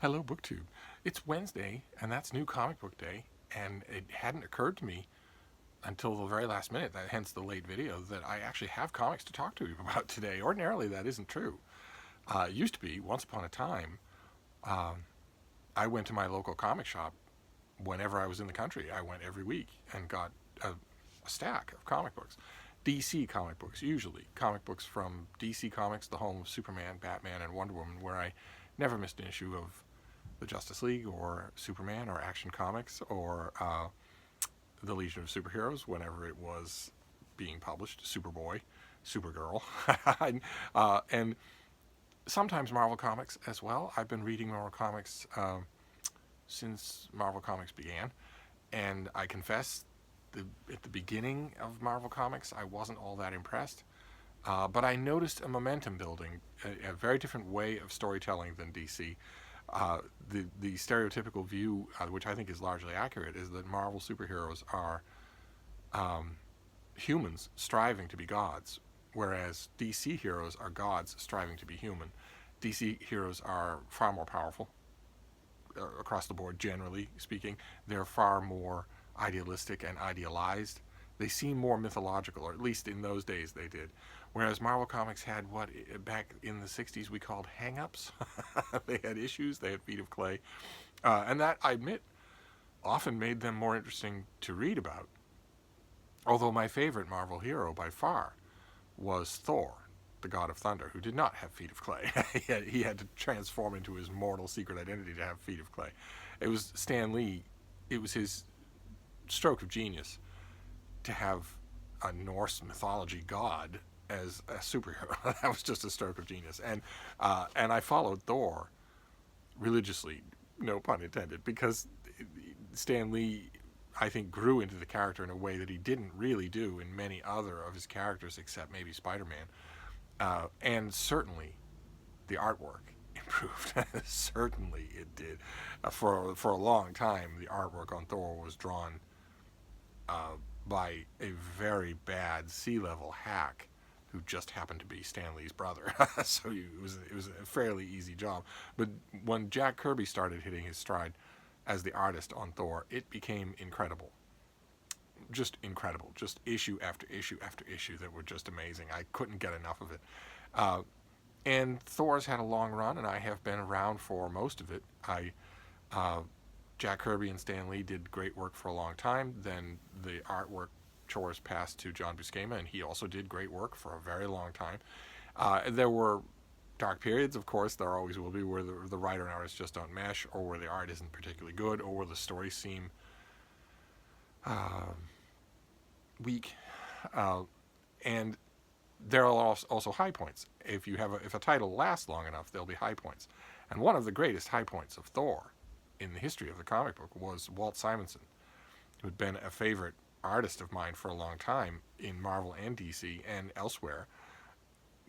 Hello, BookTube. It's Wednesday, and that's New Comic Book Day, and it hadn't occurred to me until the very last minute, hence the late video, that I actually have comics to talk to you about today. Ordinarily, that isn't true. It used to be, once upon a time, um, I went to my local comic shop whenever I was in the country. I went every week and got a stack of comic books. DC comic books, usually. Comic books from DC Comics, the home of Superman, Batman, and Wonder Woman, where I never missed an issue of the Justice League or Superman or Action Comics or the Legion of Superheroes whenever it was being published, Superboy, Supergirl, and sometimes Marvel Comics as well. I've been reading Marvel Comics since Marvel Comics began, and I confess, at the beginning of Marvel Comics, I wasn't all that impressed. But I noticed a momentum building, a very different way of storytelling than DC. The stereotypical view, which I think is largely accurate, is that Marvel superheroes are humans striving to be gods, whereas DC heroes are gods striving to be human. DC heroes are far more powerful across the board, generally speaking. They're far more idealistic and idealized. They seem more mythological, or at least in those days they did. Whereas Marvel Comics had what back in the 60s we called hang-ups. They had issues, they had Feet of Clay. And that, I admit, often made them more interesting to read about. Although my favorite Marvel hero by far was Thor, the god of thunder, who did not have feet of clay. He had to transform into his mortal secret identity to have feet of clay. It was Stan Lee, it was his stroke of genius to have a Norse mythology god as a superhero. That was just a stroke of genius. And I followed Thor religiously, no pun intended, because Stan Lee, I think, grew into the character in a way that he didn't really do in many other of his characters, except maybe Spider-Man. And certainly the artwork improved. Certainly it did. For a long time, the artwork on Thor was drawn by a very bad sea-level hack who just happened to be Stan Lee's brother. So it was a fairly easy job. But when Jack Kirby started hitting his stride as the artist on Thor, it became incredible. Just incredible. Just issue after issue after issue that were just amazing. I couldn't get enough of it. And Thor's had a long run, and I have been around for most of it. Jack Kirby and Stan Lee did great work for a long time. Then the artwork chores passed to John Buscema, and he also did great work for a very long time. There were dark periods, of course, there always will be, where the writer and artist just don't mesh, or where the art isn't particularly good, or where the stories seem weak. And there are also high points. If a title lasts long enough, there'll be high points. And one of the greatest high points of Thor in the history of the comic book was Walt Simonson, who had been a favorite artist of mine for a long time in Marvel and DC and elsewhere.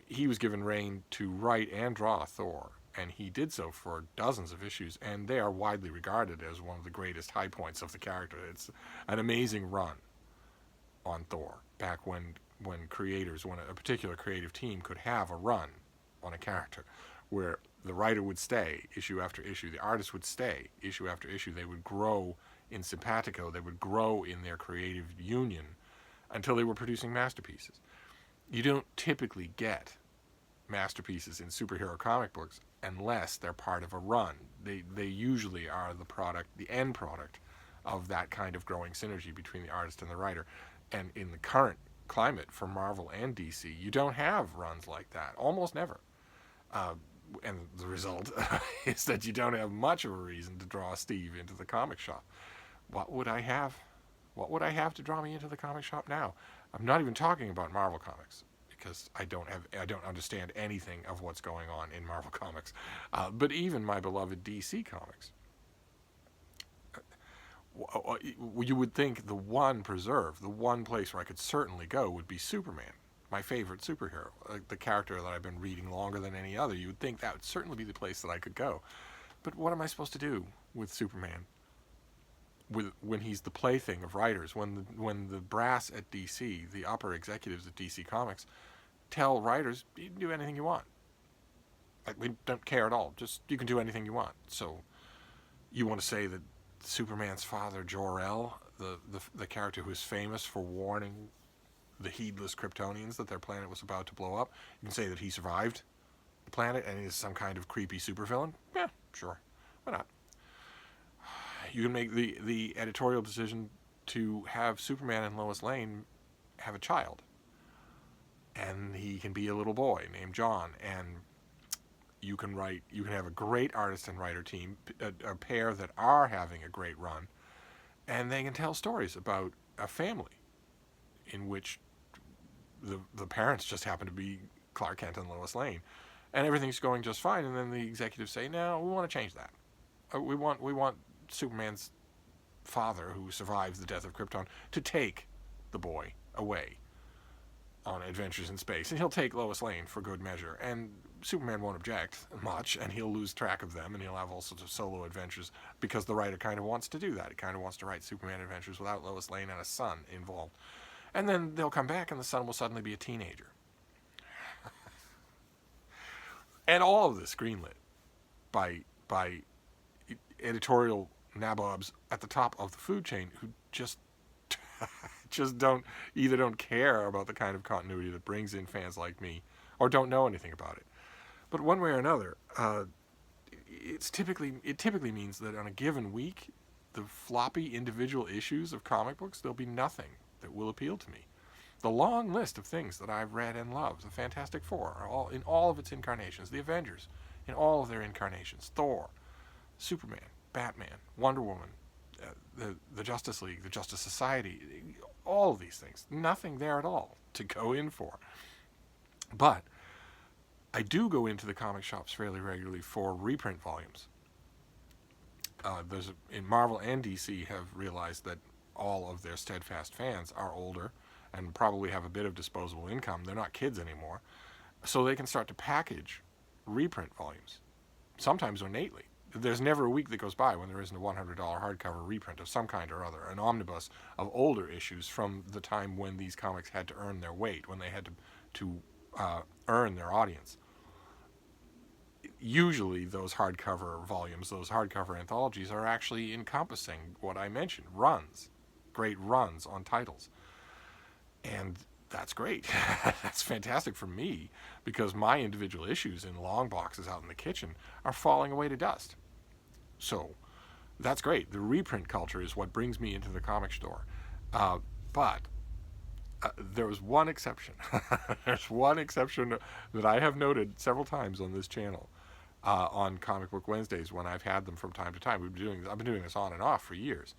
He was given reign to write and draw Thor, and he did so for dozens of issues, and they are widely regarded as one of the greatest high points of the character. It's an amazing run on Thor, back when a particular creative team could have a run on a character where the writer would stay issue after issue, the artist would stay issue after issue. They would grow in simpatico, they would grow in their creative union until they were producing masterpieces. You don't typically get masterpieces in superhero comic books unless they're part of a run. They usually are the end product of that kind of growing synergy between the artist and the writer. And in the current climate for Marvel and DC, you don't have runs like that, almost never. And the result is that you don't have much of a reason to draw Steve into the comic shop. What would I have? What would I have to draw me into the comic shop now? I'm not even talking about Marvel Comics, because I don't understand anything of what's going on in Marvel Comics. But even my beloved DC Comics, you would think the one place where I could certainly go would be Superman, my favorite superhero, the character that I've been reading longer than any other. You would think that would certainly be the place that I could go. But what am I supposed to do with Superman when he's the plaything of writers, when the brass at DC, the upper executives at DC Comics, tell writers, you can do anything you want. Like, we don't care at all. Just, you can do anything you want. So you want to say that Superman's father, Jor-El, the character who is famous for warning the heedless Kryptonians that their planet was about to blow up, you can say that he survived the planet and is some kind of creepy supervillain? Yeah, sure. Why not? You can make the editorial decision to have Superman and Lois Lane have a child. And he can be a little boy named John. And you can have a great artist and writer team, a pair that are having a great run, and they can tell stories about a family in which the parents just happen to be Clark Kent and Lois Lane, and everything's going just fine. And then the executives say, "No, we want to change that. We want Superman's father, who survives the death of Krypton, to take the boy away on adventures in space, and he'll take Lois Lane for good measure." And Superman won't object much, and he'll lose track of them, and he'll have all sorts of solo adventures, because the writer kind of wants to do that. He kind of wants to write Superman adventures without Lois Lane and a son involved. And then they'll come back, and the son will suddenly be a teenager. And all of this greenlit by editorial nabobs at the top of the food chain who just don't care about the kind of continuity that brings in fans like me, or don't know anything about it. But one way or another, it typically means that on a given week, the floppy individual issues of comic books, there'll be nothing that will appeal to me. The long list of things that I've read and loved, the Fantastic Four, in all of its incarnations, the Avengers, in all of their incarnations, Thor, Superman, Batman, Wonder Woman, the Justice League, the Justice Society, all of these things. Nothing there at all to go in for. But I do go into the comic shops fairly regularly for reprint volumes. In Marvel and DC have realized that all of their steadfast fans are older and probably have a bit of disposable income. They're not kids anymore. So they can start to package reprint volumes, sometimes ornately. There's never a week that goes by when there isn't a $100 hardcover reprint of some kind or other, an omnibus of older issues from the time when these comics had to earn their weight, when they had to earn their audience. Usually those hardcover volumes, those hardcover anthologies, are actually encompassing what I mentioned, runs, great runs on titles. And that's great. That's fantastic for me, because my individual issues in long boxes out in the kitchen are falling away to dust. So that's great. The reprint culture is what brings me into the comic store. But there was one exception. There's one exception that I have noted several times on this channel, on Comic Book Wednesdays when I've had them from time to time. I've been doing this on and off for years.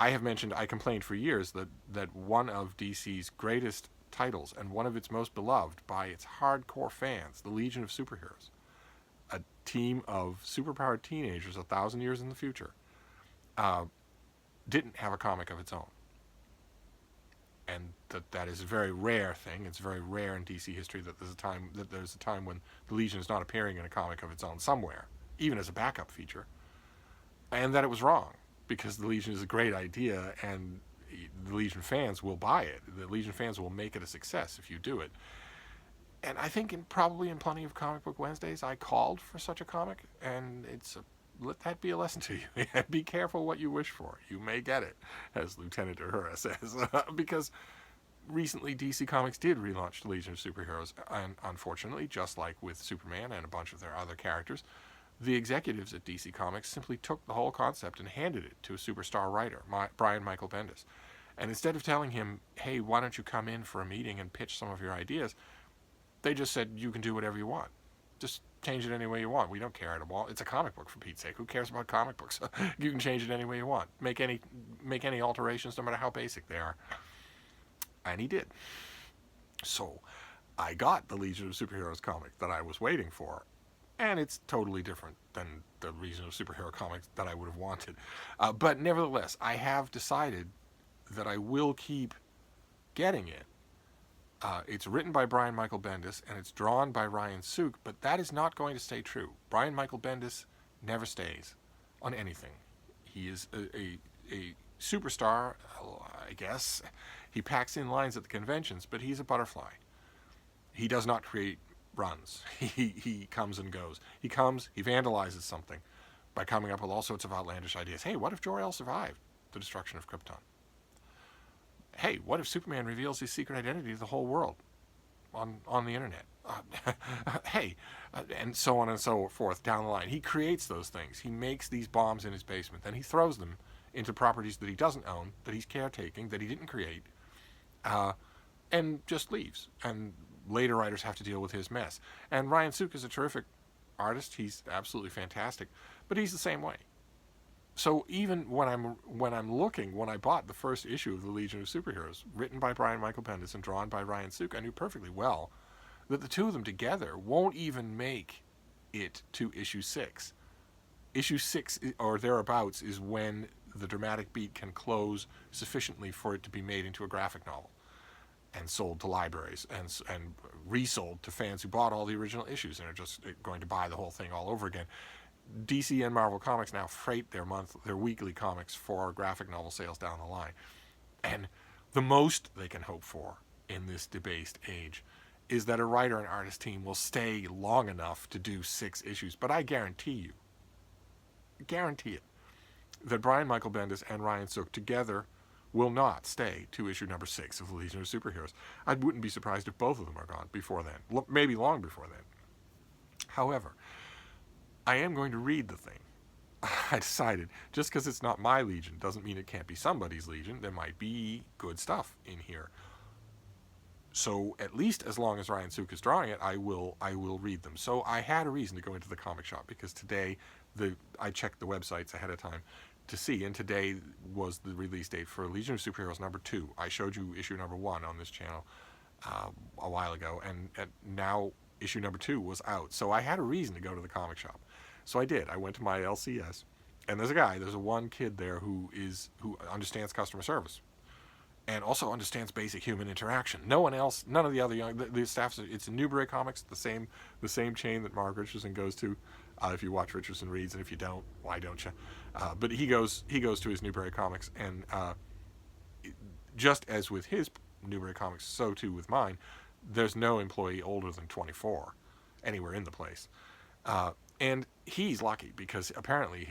I complained for years that one of DC's greatest titles and one of its most beloved by its hardcore fans, the Legion of Superheroes, a team of superpowered teenagers 1,000 years in the future, didn't have a comic of its own. And that is a very rare thing. It's very rare in DC history that there's a time when the Legion is not appearing in a comic of its own somewhere, even as a backup feature. And that it was wrong, because the Legion is a great idea, and the Legion fans will buy it. The Legion fans will make it a success if you do it. And I think probably in plenty of Comic Book Wednesdays, I called for such a comic, and let that be a lesson to you. Be careful what you wish for. You may get it, as Lieutenant Uhura says. Because recently DC Comics did relaunch the Legion of Superheroes, and unfortunately, just like with Superman and a bunch of their other characters, the executives at DC Comics simply took the whole concept and handed it to a superstar writer, Brian Michael Bendis. And instead of telling him, hey, why don't you come in for a meeting and pitch some of your ideas, they just said, you can do whatever you want. Just change it any way you want. We don't care at all. It's a comic book, for Pete's sake. Who cares about comic books? You can change it any way you want. Make any alterations, no matter how basic they are. And he did. So I got the Legion of Superheroes comic that I was waiting for. And it's totally different than the Legion of Superhero comics that I would have wanted. But nevertheless, I have decided that I will keep getting it. It's written by Brian Michael Bendis, and it's drawn by Ryan Sook, but that is not going to stay true. Brian Michael Bendis never stays on anything. He is a superstar, I guess. He packs in lines at the conventions, but he's a butterfly. He does not create runs. He comes and goes. He comes, he vandalizes something by coming up with all sorts of outlandish ideas. Hey, what if Jor-El survived the destruction of Krypton? Hey, what if Superman reveals his secret identity to the whole world on the internet? Hey, and so on and so forth down the line. He creates those things. He makes these bombs in his basement. Then he throws them into properties that he doesn't own, that he's caretaking, that he didn't create, and just leaves. And later writers have to deal with his mess. And Ryan Sook is a terrific artist. He's absolutely fantastic, but he's the same way. So even when I bought the first issue of the Legion of Superheroes, written by Brian Michael Bendis and drawn by Ryan Sook, I knew perfectly well that the two of them together won't even make it to issue 6. Issue 6 or thereabouts is when the dramatic beat can close sufficiently for it to be made into a graphic novel and sold to libraries and resold to fans who bought all the original issues and are just going to buy the whole thing all over again. DC and Marvel Comics now freight their weekly comics for graphic novel sales down the line. And the most they can hope for in this debased age is that a writer and artist team will stay long enough to do 6 issues. But I guarantee it, that Brian Michael Bendis and Ryan Sook together will not stay to issue number 6 of the Legion of Superheroes. I wouldn't be surprised if both of them are gone before then, maybe long before then. However, I am going to read the thing. I decided, just because it's not my Legion doesn't mean it can't be somebody's Legion. There might be good stuff in here. So at least as long as Ryan Sook is drawing it, I will read them. So I had a reason to go into the comic shop because today I checked the websites ahead of time to see, and today was the release date for Legion of Superheroes number 2. I showed you issue number 1 on this channel a while ago, and now issue number 2 was out. So I had a reason to go to the comic shop. So I did. I went to my LCS, and there's one kid there who understands customer service and also understands basic human interaction. No one else, none of the other the staff. It's in Newbury Comics, the same chain that Mark Richardson goes to. If you watch Richardson Reads, and if you don't, why don't you? But he goes to his Newbury Comics, and just as with his Newbury Comics, so too with mine. There's no employee older than 24 anywhere in the place, and he's lucky because apparently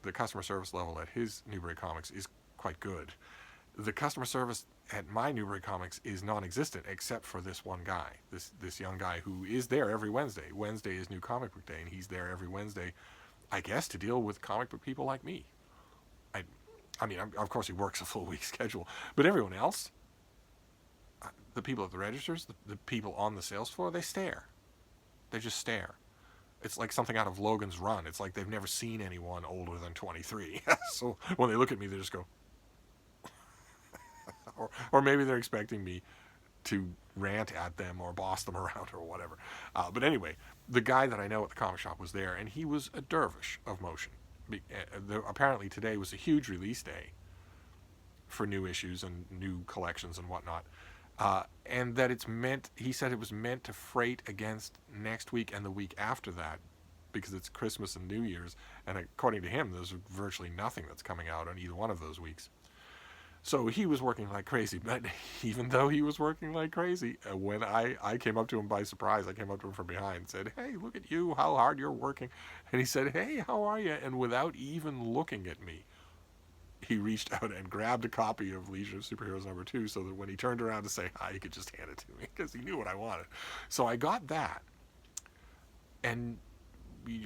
the customer service level at his Newbury Comics is quite good. The customer service at my Newbury Comics is non-existent except for this one guy, this young guy who is there every Wednesday. Wednesday is New Comic Book Day, and he's there every Wednesday, I guess, to deal with comic book people like me. I mean, of course he works a full week schedule, but everyone else, the people at the registers, the people on the sales floor, they stare. They just stare. It's like something out of Logan's Run. It's like they've never seen anyone older than 23. So when they look at me, they just go, or maybe they're expecting me to rant at them or boss them around or whatever. But anyway, the guy that I know at the comic shop was there, and he was a dervish of motion. Apparently today was a huge release day for new issues and new collections and whatnot. And that he said it was meant to freight against next week and the week after that because it's Christmas and New Year's. And according to him, there's virtually nothing that's coming out on either one of those weeks. So he was working like crazy. But even though he was working like crazy, when I came up to him by surprise, I came up to him from behind and said, "Hey, look at you, how hard you're working." And he said, "Hey, how are you?" And without even looking at me, he reached out and grabbed a copy of Legion of Superheroes number 2 so that when he turned around to say hi, he could just hand it to me because he knew what I wanted. So I got that. And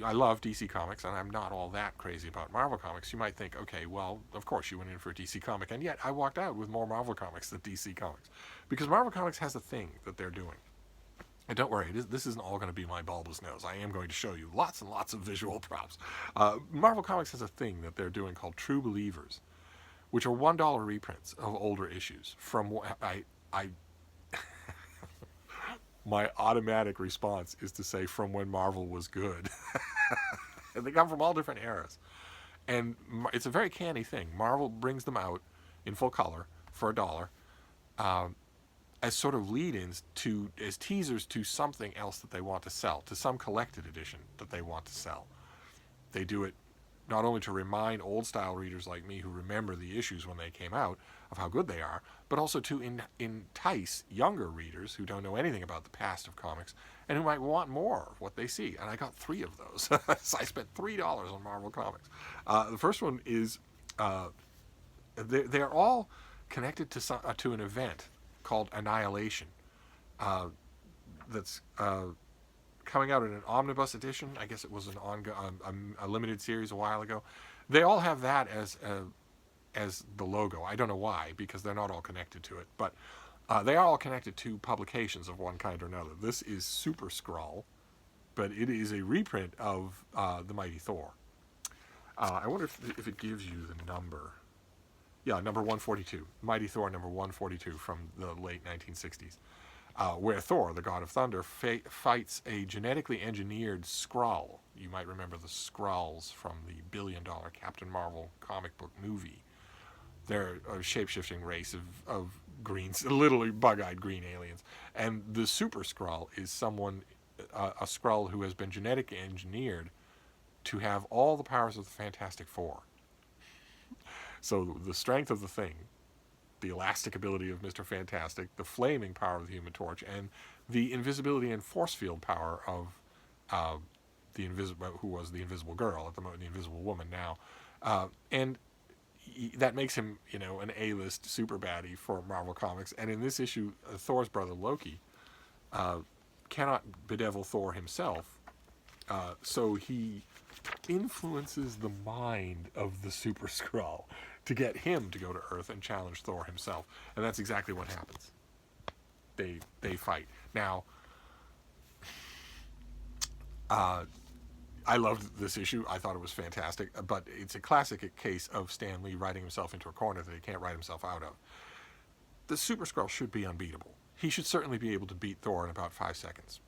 I love DC Comics, and I'm not all that crazy about Marvel Comics. You might think, okay, well, of course you went in for a DC comic, and yet I walked out with more Marvel Comics than DC Comics. Because Marvel Comics has a thing that they're doing. And don't worry, this isn't all going to be my bulbous nose. I am going to show you lots and lots of visual props. Marvel Comics has a thing that they're doing called True Believers, which are $1 reprints of older issues from my automatic response is to say from when Marvel was good. And they come from all different eras. And it's a very canny thing. Marvel brings them out in full color for $1 as sort of lead-ins as teasers to something else that they want to sell, to some collected edition that they want to sell. They do it not only to remind old-style readers like me who remember the issues when they came out of how good they are, but also to entice younger readers who don't know anything about the past of comics and who might want more of what they see. And I got 3 of those. So I spent $3 on Marvel Comics. The first one is they're all connected to an event called Annihilation. That's coming out in an omnibus edition. I guess it was a limited series a while ago. They all have that as the logo. I don't know why, because they're not all connected to it, but they are all connected to publications of one kind or another. This is Super Skrull, but it is a reprint of the Mighty Thor. I wonder if it gives you the number. Yeah, number 142. Mighty Thor number 142 from the late 1960s. Where Thor, the god of thunder, fights a genetically engineered Skrull. You might remember the Skrulls from the billion-dollar Captain Marvel comic book movie. They're a shape-shifting race of greens, literally bug-eyed green aliens. And the Super Skrull is a Skrull who has been genetically engineered to have all the powers of the Fantastic Four. So the strength of the Thing, the elastic ability of Mr. Fantastic, the flaming power of the Human Torch, and the invisibility and force field power of who was the Invisible Girl at the moment, the Invisible Woman now, and that makes him, an A-list super baddie for Marvel Comics. And in this issue, Thor's brother Loki cannot bedevil Thor himself, so he influences the mind of the Super Skrull to get him to go to Earth and challenge Thor himself. And that's exactly what happens. They fight. Now, I loved this issue. I thought it was fantastic. But it's a classic case of Stan Lee writing himself into a corner that he can't write himself out of. The Super Skrull should be unbeatable. He should certainly be able to beat Thor in about 5 seconds.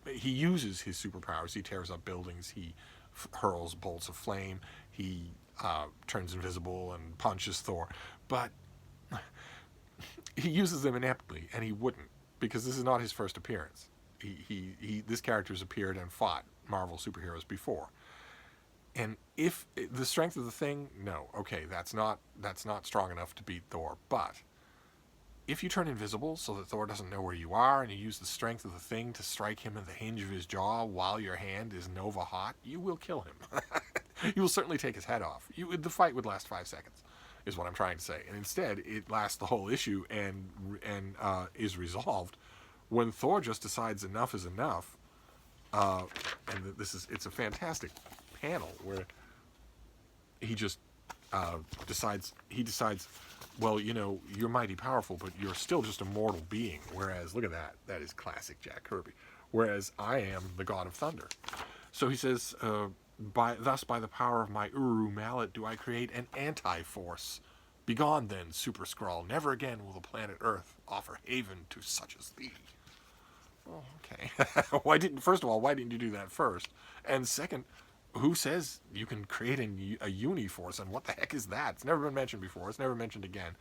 He uses his superpowers. He tears up buildings. He hurls bolts of flame. He turns invisible and punches Thor. But he uses them ineptly, and he wouldn't, because this is not his first appearance. This character's appeared and fought Marvel superheroes before. And if the strength of the Thing, no, okay, that's not strong enough to beat Thor. But if you turn invisible so that Thor doesn't know where you are, and you use the strength of the Thing to strike him in the hinge of his jaw while your hand is Nova hot, you will kill him. You will certainly take his head off. The fight would last 5 seconds, is what I'm trying to say. And instead, it lasts the whole issue and is resolved when Thor just decides enough is enough. And it's a fantastic panel where he just decides, well, you're mighty powerful, but you're still just a mortal being. Whereas, look at that is classic Jack Kirby. Whereas I am the god of thunder. So he says, by the power of my Uru mallet do I create an anti-force. Begone then, Super Skrull. Never again will the planet Earth offer haven to such as thee. Oh, okay. First of all, why didn't you do that first? And second, who says you can create a Uniforce, and what the heck is that? It's never been mentioned before. It's never mentioned again.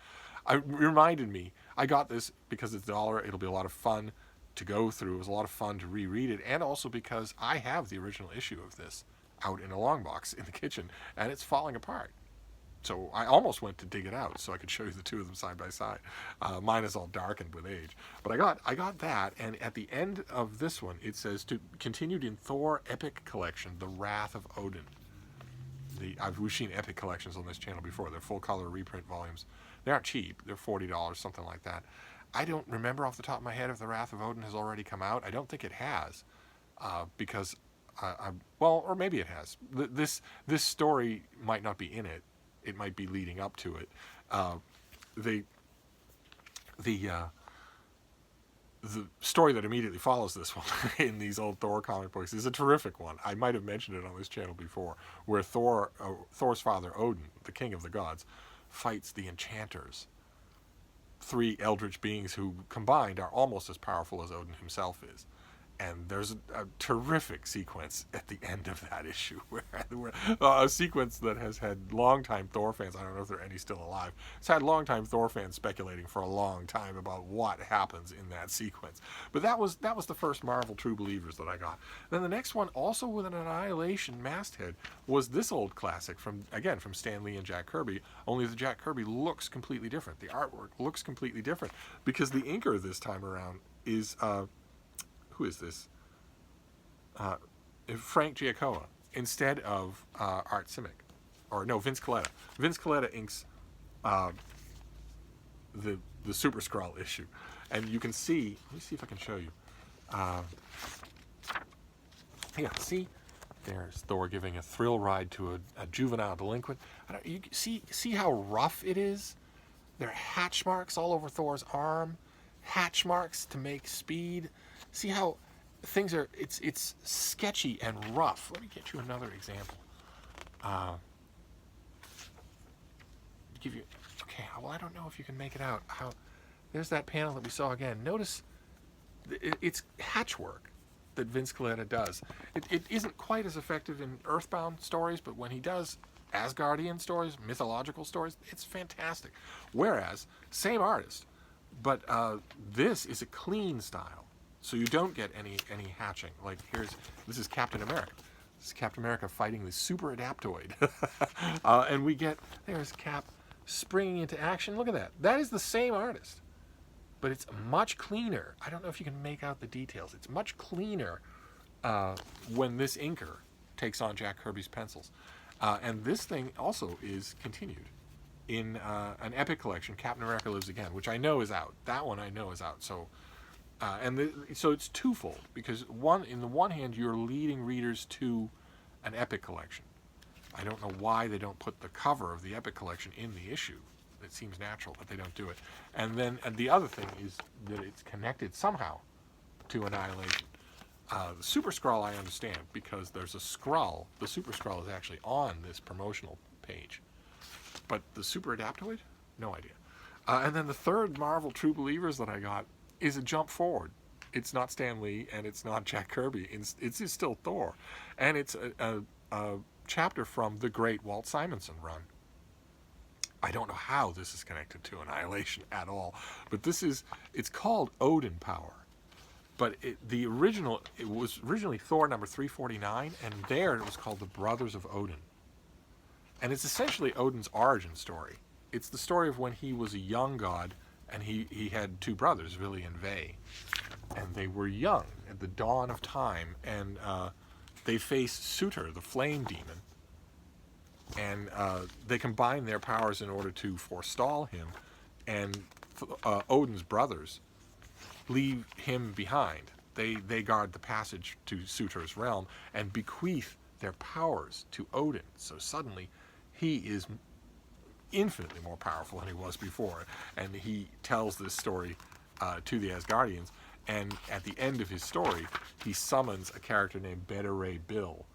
It reminded me, I got this because it's $1. It'll be a lot of fun to go through. It was a lot of fun to reread it, and also because I have the original issue of this out in a long box in the kitchen, and it's falling apart. So I almost went to dig it out so I could show you the two of them side by side. Mine is all darkened with age. But I got that, and at the end of this one, it says, to continued in Thor Epic Collection, The Wrath of Odin. We've seen Epic Collections on this channel before. They're full-color reprint volumes. They aren't cheap. They're $40, something like that. I don't remember off the top of my head if The Wrath of Odin has already come out. I don't think it has, because, or maybe it has. This story might not be in it. It might be leading up to it. The story that immediately follows this one in these old Thor comic books is a terrific one. I might have mentioned it on this channel before, where Thor's father Odin, the king of the gods, fights the enchanters, 3 eldritch beings who combined are almost as powerful as Odin himself is. And there's a terrific sequence at the end of that issue, where a sequence that has had longtime Thor fans, I don't know if there are any still alive, it's had longtime Thor fans speculating for a long time about what happens in that sequence. But that was the first Marvel True Believers that I got. Then the next one, also with an Annihilation masthead, was this old classic from Stan Lee and Jack Kirby, only the Jack Kirby looks completely different. The artwork looks completely different, because the inker this time around is... who is this? Frank Giacomo, instead of Art Simic. Or no, Vince Colletta. Vince Colletta inks the Super Skrull issue. And you can see, let me see if I can show you. Yeah, see? There's Thor giving a thrill ride to a juvenile delinquent. You see how rough it is? There are hatch marks all over Thor's arm. Hatch marks to make speed. See how things are, it's sketchy and rough. Let me get you another example. Okay, well, I don't know if you can make it out. There's that panel that we saw again. Notice it's hatch work that Vince Colletta does. It isn't quite as effective in Earthbound stories, but when he does Asgardian stories, mythological stories, it's fantastic. Whereas, same artist, but this is a clean style. So you don't get any hatching. Like this is Captain America. This is Captain America fighting the super adaptoid. And there's Cap springing into action. Look at that. That is the same artist, but it's much cleaner. I don't know if you can make out the details. It's much cleaner when this inker takes on Jack Kirby's pencils. And this thing also is continued in an Epic collection, Captain America Lives Again, which I know is out. That one I know is out. So. So it's twofold, because in the one hand, you're leading readers to an Epic collection. I don't know why they don't put the cover of the Epic collection in the issue. It seems natural, but they don't do it. And the other thing is that it's connected somehow to Annihilation. The Super Skrull I understand, because there's a Skrull. The Super Skrull is actually on this promotional page. But the Super Adaptoid? No idea. And then the third Marvel True Believers that I got is a jump forward. It's not Stan Lee and it's not Jack Kirby. It's still Thor. And it's a chapter from the great Walt Simonson run. I don't know how this is connected to Annihilation at all, but it's called Odin Power. But it was originally Thor number 349, and there it was called The Brothers of Odin. And it's essentially Odin's origin story. It's the story of when he was a young god, and he had two brothers, Vili and Ve, and they were young at the dawn of time, and they faced Surtur, the flame demon, and they combined their powers in order to forestall him, and Odin's brothers leave him behind. They guard the passage to Surtur's realm and bequeath their powers to Odin. So suddenly, he is infinitely more powerful than he was before, and he tells this story to the Asgardians, and at the end of his story he summons a character named Beta Ray Bill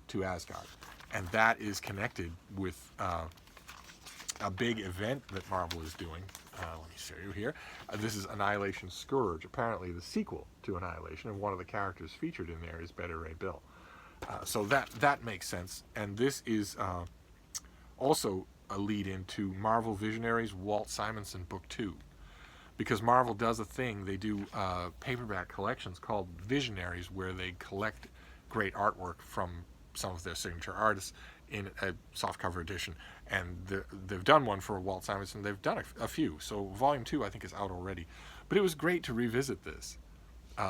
to Asgard, and that is connected with a big event that Marvel is doing. Let me show you here. This is Annihilation Scourge, apparently the sequel to Annihilation, and one of the characters featured in there is Beta Ray Bill. So that makes sense, and this is also a lead into Marvel Visionaries Walt Simonson Book 2, because Marvel does a thing. They do paperback collections called Visionaries, where they collect great artwork from some of their signature artists in a softcover edition, and they've done one for Walt Simonson. They've done a few, so Volume 2 I think is out already. But it was great to revisit this,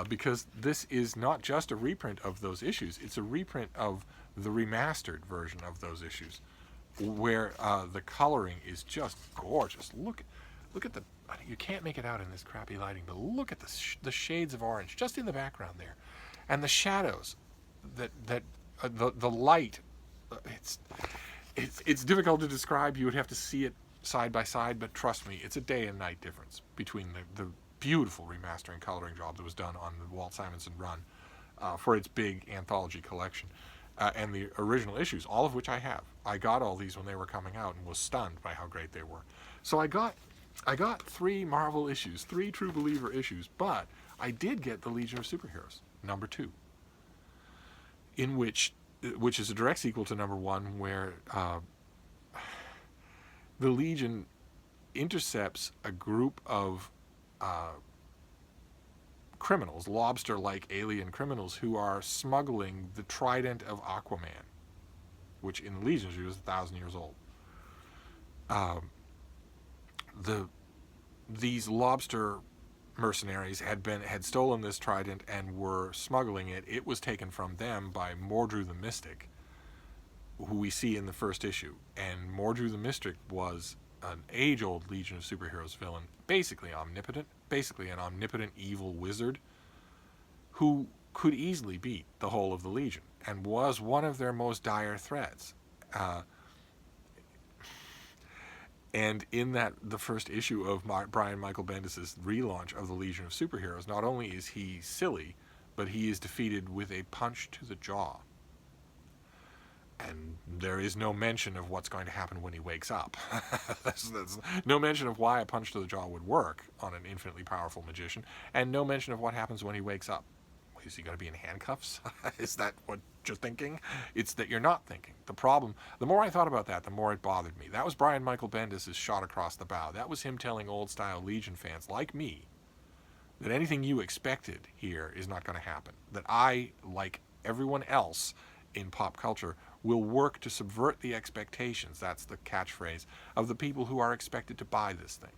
because this is not just a reprint of those issues, it's a reprint of the remastered version of those issues, where the coloring is just gorgeous. Look at the, you can't make it out in this crappy lighting, but look at the shades of orange just in the background there, and the shadows, the light. It's difficult to describe. You would have to see it side by side, but trust me, it's a day and night difference between the beautiful remastering coloring job that was done on the Walt Simonson run for its big anthology collection. And the original issues, all of which I have. I got all these when they were coming out and was stunned by how great they were. So I got 3 Marvel issues, 3 True Believer issues, but I did get the Legion of Superheroes. number 2, which is a direct sequel to number 1, where the Legion intercepts a group of criminals, lobster-like alien criminals, who are smuggling the trident of Aquaman, which in the Legion's view is 1,000 years old. These lobster mercenaries had stolen this trident and were smuggling it. It was taken from them by Mordru the Mystic, who we see in the first issue. And Mordru the Mystic was an age-old Legion of Superheroes villain, basically an omnipotent evil wizard who could easily beat the whole of the Legion and was one of their most dire threats. And in the first issue of Brian Michael Bendis' relaunch of the Legion of Superheroes, not only is he silly, but he is defeated with a punch to the jaw. And there is no mention of what's going to happen when he wakes up. There's no mention of why a punch to the jaw would work on an infinitely powerful magician, and no mention of what happens when he wakes up. Is he going to be in handcuffs? Is that what you're thinking? It's that you're not thinking. The problem, the more I thought about that, the more it bothered me. That was Brian Michael Bendis' shot across the bow. That was him telling old-style Legion fans like me that anything you expected here is not going to happen. That I, like everyone else in pop culture, will work to subvert the expectations, that's the catchphrase, of the people who are expected to buy this thing.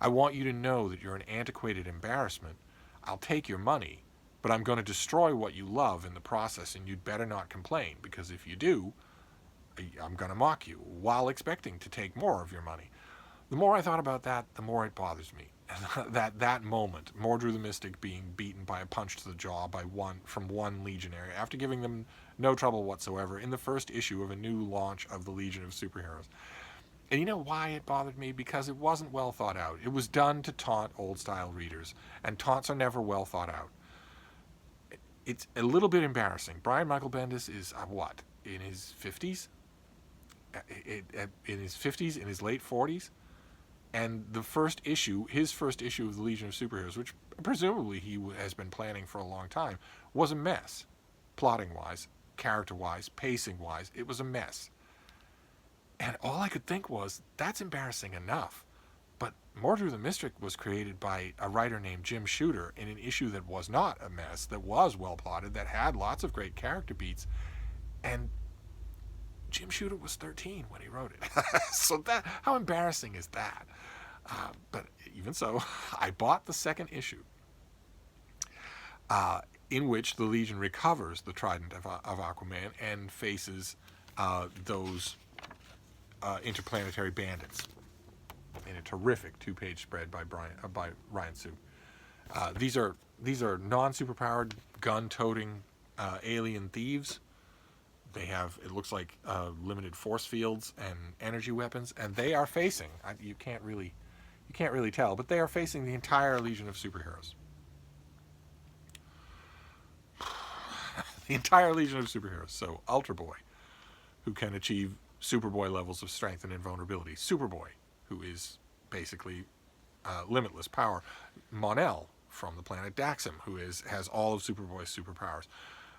I want you to know that you're an antiquated embarrassment. I'll take your money, but I'm going to destroy what you love in the process, and you'd better not complain, because if you do, I'm going to mock you while expecting to take more of your money. The more I thought about that, the more it bothers me. that moment, Mordru the Mystic being beaten by a punch to the jaw from one Legionary, after giving them no trouble whatsoever, in the first issue of a new launch of the Legion of Superheroes. And you know why it bothered me? Because it wasn't well thought out. It was done to taunt old-style readers, and taunts are never well thought out. It's a little bit embarrassing. Brian Michael Bendis is, in his 50s? In his 50s, in his late 40s? And his first issue of the Legion of Superheroes, which presumably he has been planning for a long time, was a mess. Plotting-wise, character-wise, pacing-wise, it was a mess. And all I could think was, that's embarrassing enough. But Mordru the Mystic was created by a writer named Jim Shooter in an issue that was not a mess, that was well plotted, that had lots of great character beats. And Jim Shooter was 13 when he wrote it. So how embarrassing is that? But even so, I bought the second issue, in which the Legion recovers the trident of Aquaman and faces those interplanetary bandits in a terrific 2-page spread by Ryan Sue. These are non-superpowered, gun-toting alien thieves. They have, it looks like, limited force fields and energy weapons, and they are facing, you can't really tell, but they are facing the entire Legion of Superheroes. The entire Legion of Superheroes. So Ultra Boy, who can achieve Superboy levels of strength and invulnerability. Superboy, who is basically limitless power. Mon-El from the planet Daxam, who has all of Superboy's superpowers.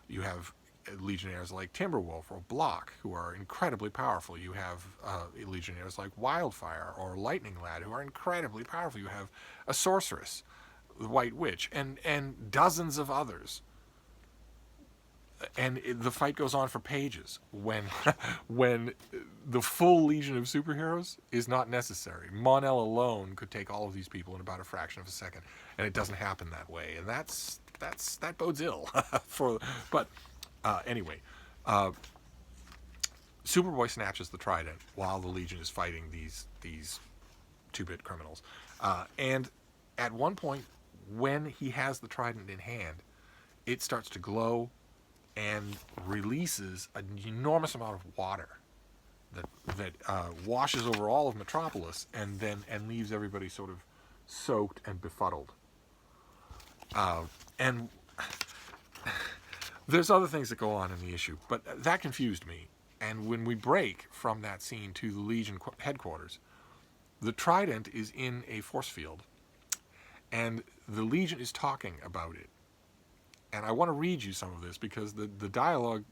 You have Legionnaires like Timberwolf or Block, who are incredibly powerful. You have Legionnaires like Wildfire or Lightning Lad, who are incredibly powerful. You have a Sorceress, the White Witch, and dozens of others. And the fight goes on for pages when the full Legion of Superheroes is not necessary. Mon-El alone could take all of these people in about a fraction of a second, and it doesn't happen that way. And that bodes ill anyway, Superboy snatches the trident while the Legion is fighting these 2-bit criminals, and at one point, when he has the trident in hand, it starts to glow and releases an enormous amount of water that washes over all of Metropolis and leaves everybody sort of soaked and befuddled. And there's other things that go on in the issue, but that confused me. And when we break from that scene to the Legion headquarters, the trident is in a force field, and the Legion is talking about it. And I want to read you some of this because the dialogue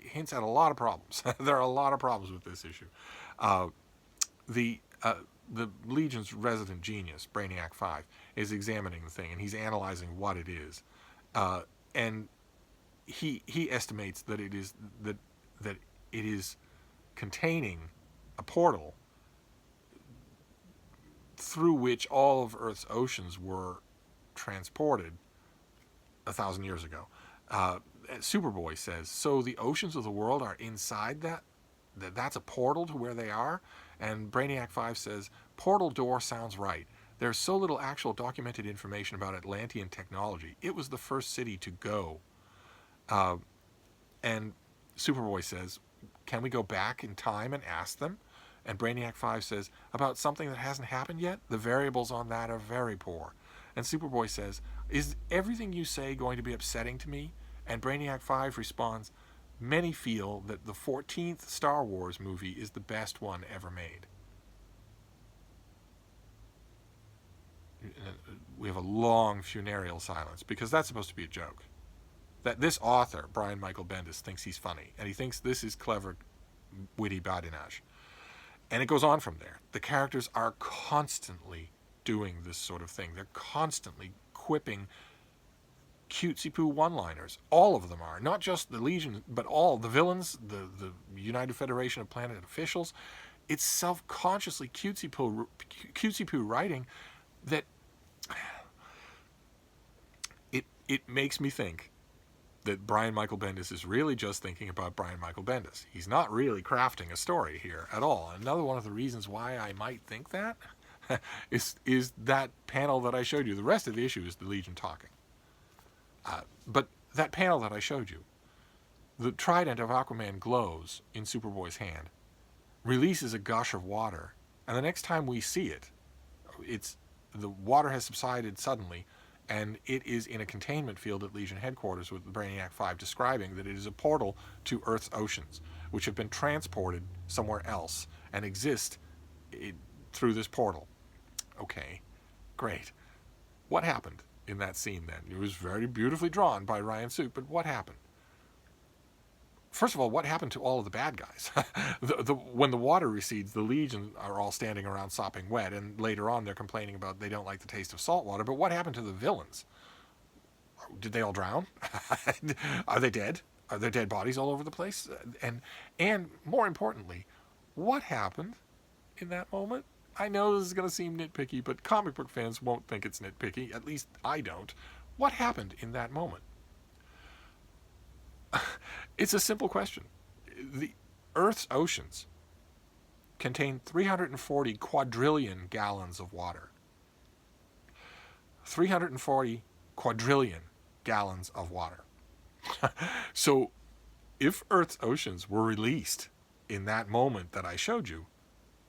hints at a lot of problems. There are a lot of problems with this issue. Uh, the uh, the Legion's resident genius, Brainiac 5, is examining the thing and he's analyzing what it is. And he estimates that that it is containing a portal through which all of Earth's oceans were transported 1,000 years ago. Superboy says, so the oceans of the world are inside that's a portal to where they are? And Brainiac 5 says, portal door sounds right. There's so little actual documented information about Atlantean technology. It was the first city to go. And Superboy says, can we go back in time and ask them? And Brainiac 5 says, about something that hasn't happened yet? The variables on that are very poor. And Superboy says, is everything you say going to be upsetting to me? And Brainiac 5 responds, many feel that the 14th Star Wars movie is the best one ever made. We have a long funereal silence because that's supposed to be a joke. That this author, Brian Michael Bendis, thinks he's funny, and he thinks this is clever, witty badinage. And it goes on from there. The characters are constantly doing this sort of thing. They're constantly quipping cutesy-poo one-liners. All of them are. Not just the Legion, but all the villains, the United Federation of Planet Officials. It's self-consciously cutesy-poo writing that it makes me think that Brian Michael Bendis is really just thinking about Brian Michael Bendis. He's not really crafting a story here at all. Another one of the reasons why I might think that is that panel that I showed you. The rest of the issue is the Legion talking. But that panel that I showed you, the trident of Aquaman glows in Superboy's hand, releases a gush of water, and the next time we see it, the water has subsided suddenly, and it is in a containment field at Legion headquarters with Brainiac 5 describing that it is a portal to Earth's oceans, which have been transported somewhere else and exist through this portal. Okay, great. What happened in that scene then? It was very beautifully drawn by Ryan Sook, but what happened? First of all, what happened to all of the bad guys? When the water recedes, the Legion are all standing around sopping wet, and later on they're complaining about they don't like the taste of salt water. But what happened to the villains? Did they all drown? Are they dead? Are there dead bodies all over the place? And more importantly, what happened in that moment? I know this is going to seem nitpicky, but comic book fans won't think it's nitpicky. At least I don't. What happened in that moment? It's a simple question. The Earth's oceans contain 340 quadrillion gallons of water. 340 quadrillion gallons of water. So if Earth's oceans were released in that moment that I showed you,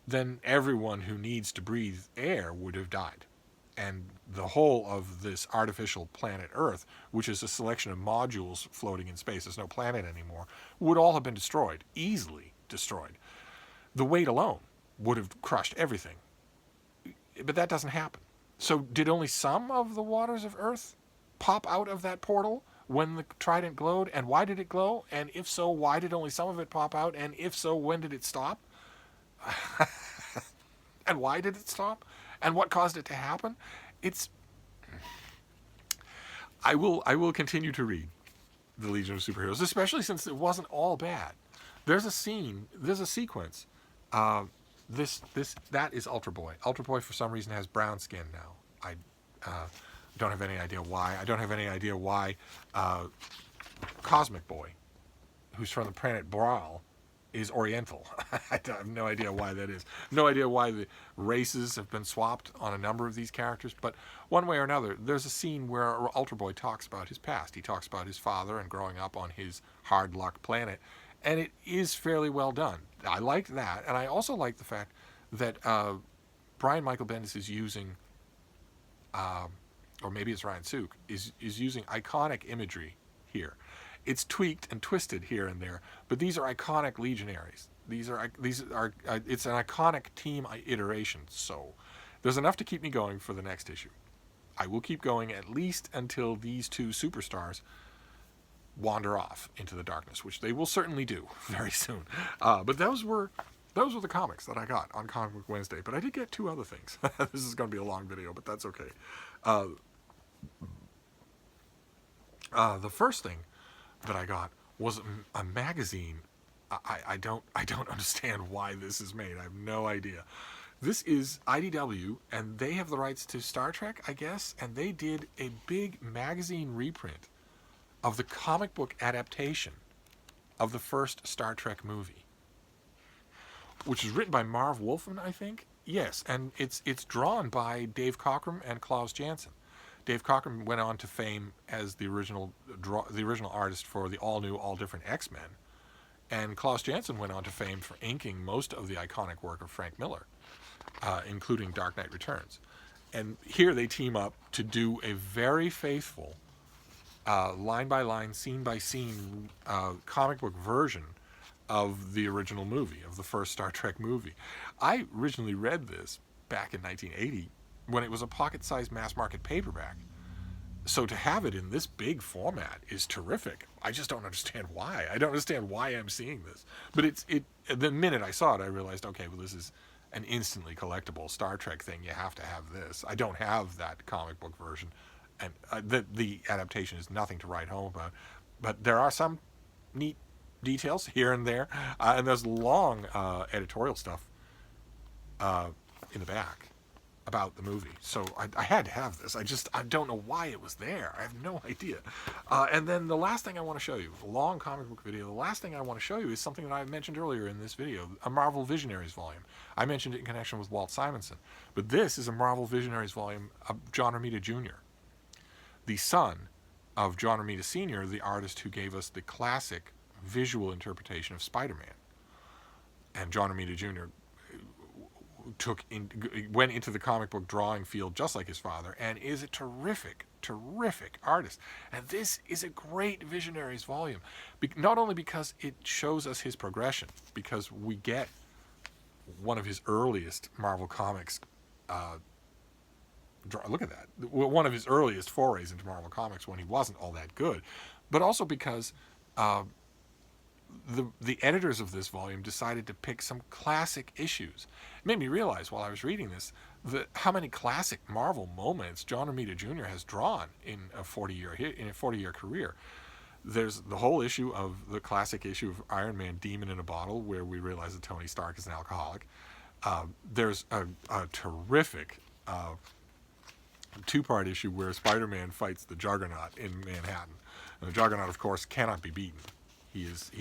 then everyone who needs to breathe air would have died. And the whole of this artificial planet Earth, which is a selection of modules floating in space, there's no planet anymore, would all have been destroyed, easily destroyed. The weight alone would have crushed everything. But that doesn't happen. So did only some of the waters of Earth pop out of that portal when the trident glowed? And why did it glow? And if so, why did only some of it pop out? And if so, when did it stop? And why did it stop? And what caused it to happen? I will continue to read the Legion of Superheroes, especially since it wasn't all bad. There's a sequence. That is Ultra Boy. Ultra Boy for some reason has brown skin now. I don't have any idea why. I don't have any idea why Cosmic Boy, who's from the planet Brawl, is Oriental. I have no idea why that is. No idea why the races have been swapped on a number of these characters, but one way or another, there's a scene where Ultra Boy talks about his past. He talks about his father and growing up on his hard luck planet, and it is fairly well done. I liked that, and I also like the fact that Brian Michael Bendis is using, or maybe it's Ryan Sook, is using iconic imagery here. It's tweaked and twisted here and there, but these are iconic Legionaries. These are it's an iconic team iteration. So there's enough to keep me going for the next issue. I will keep going at least until these two superstars wander off into the darkness, which they will certainly do very soon. But those were the comics that I got on Comic Book Wednesday. But I did get two other things. This is going to be a long video, but that's okay. The first thing that I got was a magazine. I don't understand why this is made. I have no idea. This is IDW, and they have the rights to Star Trek, I guess, and they did a big magazine reprint of the comic book adaptation of the first Star Trek movie, which is written by Marv Wolfman, I think. Yes, and it's drawn by Dave Cockrum and Klaus Janson. Dave Cockrum went on to fame as the original artist for the all-new, all-different X-Men, and Klaus Janson went on to fame for inking most of the iconic work of Frank Miller, including Dark Knight Returns. And here they team up to do a very faithful, line-by-line, scene-by-scene comic book version of the original movie, of the first Star Trek movie. I originally read this back in 1980 when it was a pocket-sized mass-market paperback. So to have it in this big format is terrific. I just don't understand why. I don't understand why I'm seeing this. But the minute I saw it, I realized, okay, well, this is an instantly collectible Star Trek thing. You have to have this. I don't have that comic book version. And the adaptation is nothing to write home about. But there are some neat details here and there. And there's long editorial stuff in the back about the movie. So I had to have this. I don't know why it was there. I have no idea. And then the last thing I want to show you, a long comic book video, the last thing I want to show you is something that I mentioned earlier in this video, a Marvel Visionaries volume. I mentioned it in connection with Walt Simonson. But this is a Marvel Visionaries volume of John Romita Jr., the son of John Romita Sr., the artist who gave us the classic visual interpretation of Spider-Man. And John Romita Jr. went into the comic book drawing field just like his father, and is a terrific artist. And this is a great Visionaries volume, not only because it shows us his progression, because we get one of his earliest Marvel Comics. Look at that! One of his earliest forays into Marvel Comics when he wasn't all that good, but also because the editors of this volume decided to pick some classic issues. It made me realize while I was reading this how many classic Marvel moments John Romita Jr. has drawn in a 40-year career. There's the whole issue of the classic issue of Iron Man Demon in a Bottle, where we realize that Tony Stark is an alcoholic. There's a terrific two-part issue where Spider-Man fights the Juggernaut in Manhattan. And the Juggernaut, of course, cannot be beaten. He is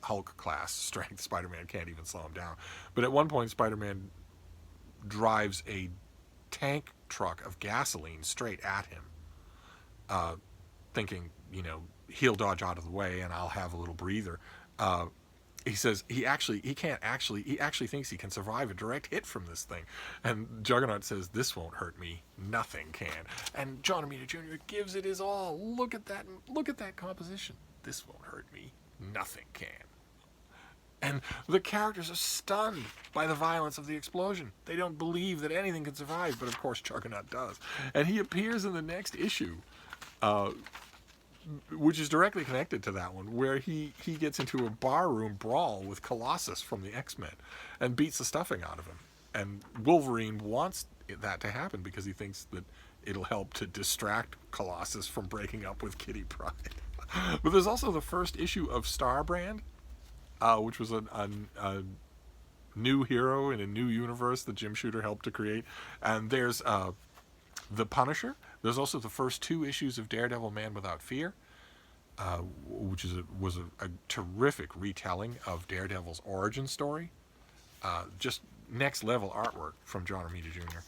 Hulk class strength. Spider-Man can't even slow him down. But at one point, Spider-Man drives a tank truck of gasoline straight at him, thinking, he'll dodge out of the way and I'll have a little breather. He says he actually thinks he can survive a direct hit from this thing. And Juggernaut says, "This won't hurt me. Nothing can." And John Romita Jr. gives it his all. Look at that composition. This won't hurt me. Nothing can. And the characters are stunned by the violence of the explosion. They don't believe that anything can survive, but of course Juggernaut does. And he appears in the next issue, which is directly connected to that one, where he gets into a barroom brawl with Colossus from the X-Men and beats the stuffing out of him. And Wolverine wants that to happen because he thinks that it'll help to distract Colossus from breaking up with Kitty Pryde. But there's also the first issue of Starbrand, which was a new hero in a new universe that Jim Shooter helped to create. And there's the Punisher. There's also the first two issues of Daredevil Man Without Fear, which was a terrific retelling of Daredevil's origin story. Just next level artwork from John Romita Jr.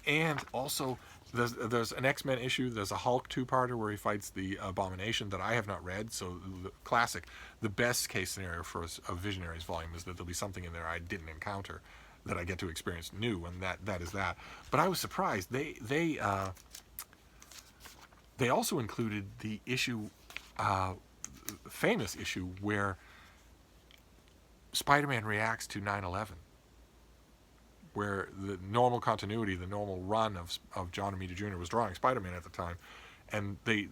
And also there's an X-Men issue. There's a Hulk two-parter where he fights the Abomination that I have not read. So the classic, the best case scenario for a Visionaries volume is that there'll be something in there I didn't encounter that I get to experience new, and that is that. But I was surprised. They also included the issue, famous issue where Spider-Man reacts to 9/11, where the normal continuity, the normal run of John Romita Jr. was drawing Spider-Man at the time, and the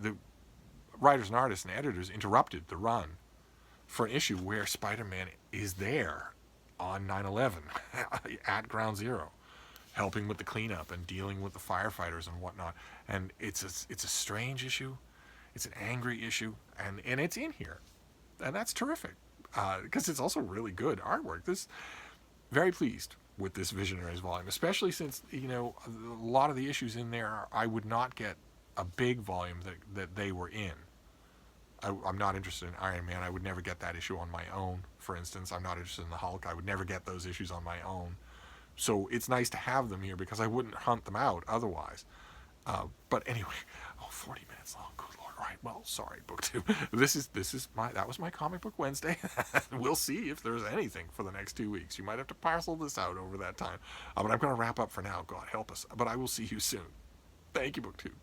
writers and artists and editors interrupted the run for an issue where Spider-Man is there on 9/11 at Ground Zero, helping with the cleanup and dealing with the firefighters and whatnot. And it's a strange issue, it's an angry issue, and it's in here, and that's terrific because it's also really good artwork. This very pleased with this Visionaries volume, especially since a lot of the issues in there I would not get a big volume that they were in. I'm not interested in Iron Man. I would never get that issue on my own, for instance. I'm not interested in the Hulk. I would never get those issues on my own. So it's nice to have them here because I wouldn't hunt them out otherwise. But anyway, 40 minutes long. Good Lord. All right. Well, sorry, book two. That was my Comic Book Wednesday. We'll see if there's anything for the next 2 weeks. You might have to parcel this out over that time. But I'm going to wrap up for now. God help us. But I will see you soon. Thank you, book two.